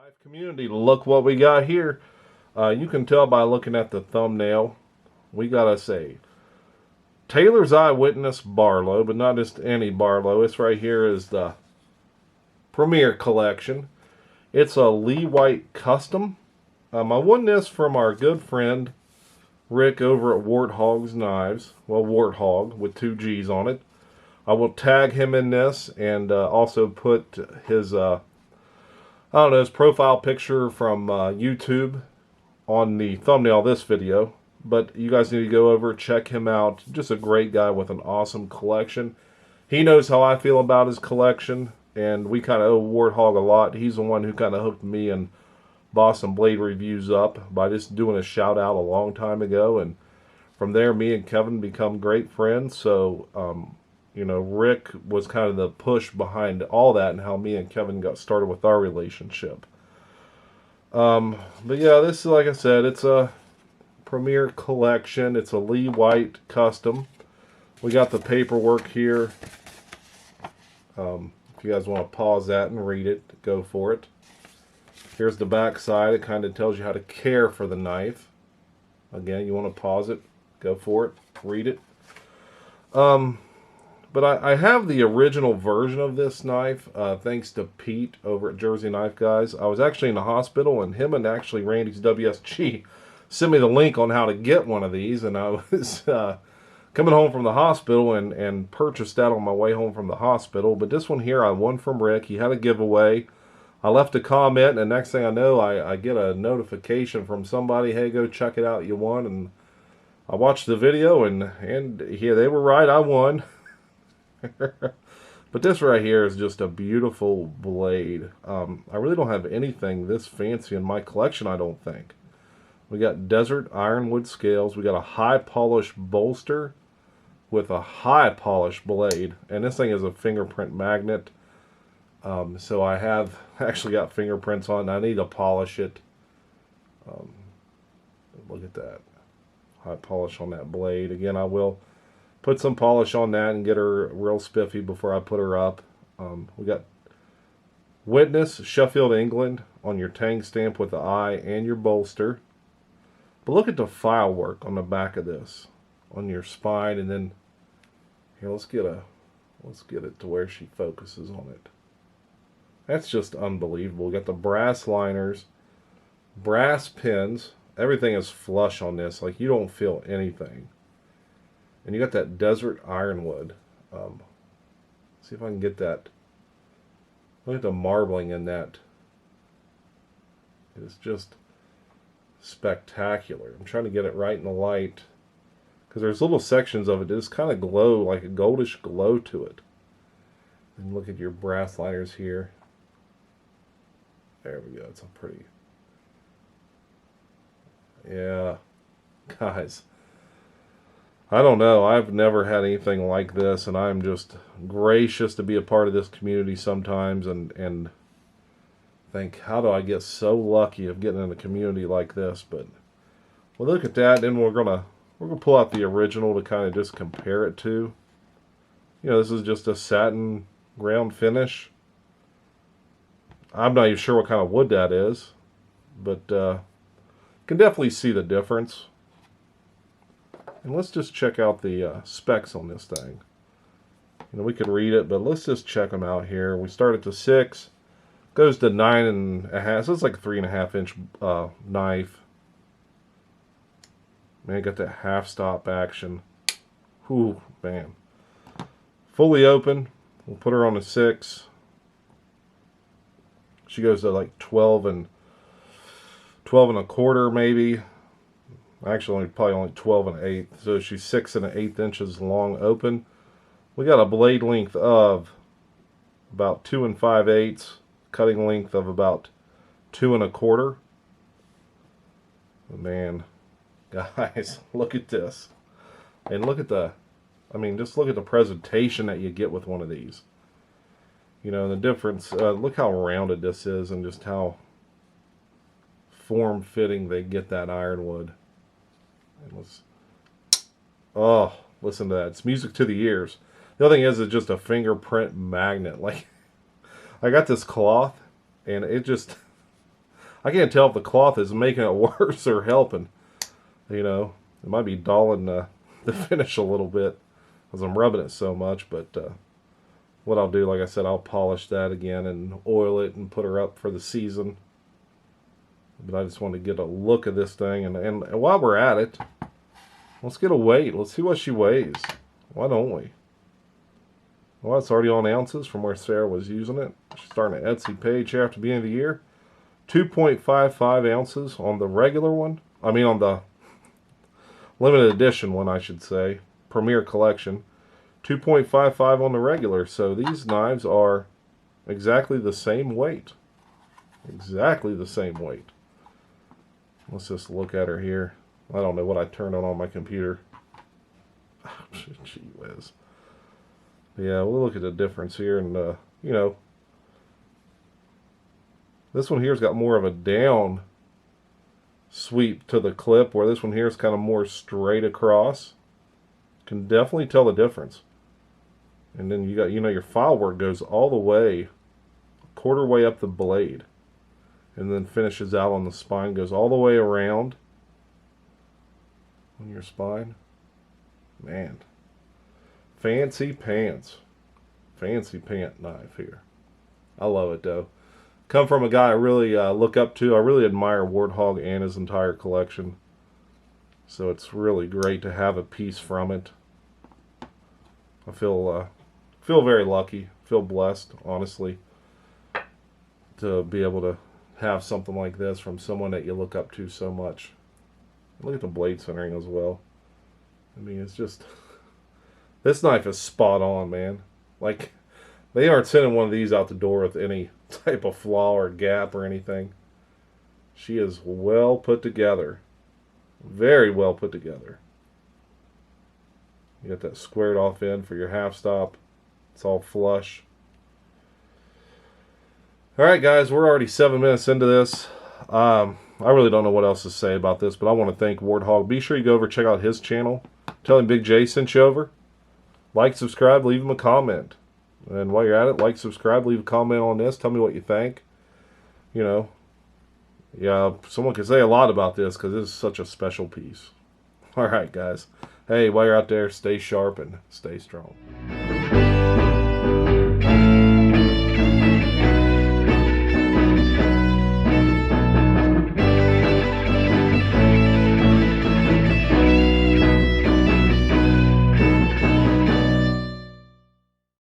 Knife community, look what we got here. You can tell by looking at the thumbnail. We got us a Taylor's Eyewitness Barlow, but not just any Barlow. This right here is the Premier Collection. It's a Lee White custom. I won this from our good friend Rick over at Warthog's Knives. Well, Warthog with two G's on it. I will tag him in this and also put his I don't know, his profile picture from YouTube on the thumbnail of this video. But you guys need to go over, check him out. Just a great guy with an awesome collection. He knows how I feel about his collection, and we kind of owe Warthog a lot. He's the one who kind of hooked me and Boston Blade Reviews up by just doing a shout out a long time ago. And from there, me and Kevin become great friends. So, you know, Rick was kind of the push behind all that and how me and Kevin got started with our relationship. But yeah, this is, like I said, it's a Premier Collection. It's a Lee White custom. We got the paperwork here. If you guys want to pause that and read it, go for it. Here's the back side. It kind of tells you how to care for the knife. Again, you want to pause it, go for it, read it. But I have the original version of this knife, thanks to Pete over at Jersey Knife Guys. I was actually in the hospital, and him and actually Randy's WSG sent me the link on how to get one of these, and I was coming home from the hospital and purchased that on my way home from the hospital. But this one here I won from Rick. He had a giveaway. I left a comment, and the next thing I know, I get a notification from somebody, hey, go check it out, you won. And I watched the video, and yeah, they were right, I won. But this right here is just a beautiful blade. I really don't have anything this fancy in my collection, I don't think. We got desert ironwood scales. We got a high polish bolster with a high polish blade. And this thing is a fingerprint magnet. So I have actually got fingerprints on it. I need to polish it. Look at that. High polish on that blade. Again, I will put some polish on that and get her real spiffy before I put her up. We got Witness, Sheffield, England on your tang stamp with the eye and your bolster. But look at the file work on the back of this, on your spine, and then here, let's get it to where she focuses on it. That's just unbelievable. We got the brass liners, brass pins. Everything is flush on this. Like, you don't feel anything. And you got that desert ironwood. See if I can get that. Look at the marbling in that. It's just spectacular. I'm trying to get it right in the light, because there's little sections of it that just kind of glow, like a goldish glow to it. And look at your brass liners here. There we go. It's a pretty. Yeah, guys. I don't know. I've never had anything like this, and I'm just gracious to be a part of this community sometimes, and think, how do I get so lucky of getting in a community like this? But well, look at that. Then we're gonna pull out the original to kind of just compare it to. You know, this is just a satin ground finish. I'm not even sure what kind of wood that is, but can definitely see the difference. And let's just check out the specs on this thing. You know, we could read it, but let's just check them out here. We start at the 6, goes to 9.5. So it's like a 3.5 inch knife. Man, got that half stop action. Whew, man. Fully open. We'll put her on a 6. She goes to like 12 and a quarter maybe. Actually, probably only 12 and 1/8. So she's 6 1/8 inches long open. We got a blade length of about 2 5/8. Cutting length of about 2 1/4. Man, guys, look at this. And look at just look at the presentation that you get with one of these. You know, the difference, look how rounded this is and just how form-fitting they get that ironwood. And listen to that. It's music to the ears. The other thing is, it's just a fingerprint magnet. Like, I got this cloth, and it just, I can't tell if the cloth is making it worse or helping. You know, it might be dulling the finish a little bit because I'm rubbing it so much. But what I'll do, like I said, I'll polish that again and oil it and put her up for the season. But I just want to get a look at this thing. And while we're at it, let's get a weight. Let's see what she weighs. Why don't we? Well, it's already on ounces from where Sarah was using it. She's starting an Etsy page here after the beginning of the year. 2.55 ounces on the regular one. I mean on the limited edition one, I should say. Premier Collection. 2.55 on the regular. So these knives are exactly the same weight. Exactly the same weight. Let's just look at her here. I don't know what I turned on my computer. Gee whiz. Yeah, we'll look at the difference here, and you know, this one here's got more of a down sweep to the clip, where this one here is kind of more straight across. Can definitely tell the difference. And then you got, you know, your file work goes all the way, a quarter way up the blade, and then finishes out on the spine, goes all the way around on your spine. Man. Fancy pants. Fancy pant knife here. I love it though. Come from a guy I really look up to. I really admire Warthog and his entire collection. So it's really great to have a piece from it. I feel very lucky. Feel blessed, honestly, to be able to have something like this from someone that you look up to so much. Look at the blade centering as well. I mean, it's just... This knife is spot on, man. Like, they aren't sending one of these out the door with any type of flaw or gap or anything. She is well put together. Very well put together. You got that squared off end for your half stop. It's all flush. Alright guys, we're already 7 minutes into this. I really don't know what else to say about this, but I want to thank Warthog. Be sure you go over and check out his channel. Tell him BigJ sent you over. Like, subscribe, leave him a comment. And while you're at it, like, subscribe, leave a comment on this. Tell me what you think. You know, yeah, someone can say a lot about this because this is such a special piece. Alright, guys. Hey, while you're out there, stay sharp and stay strong.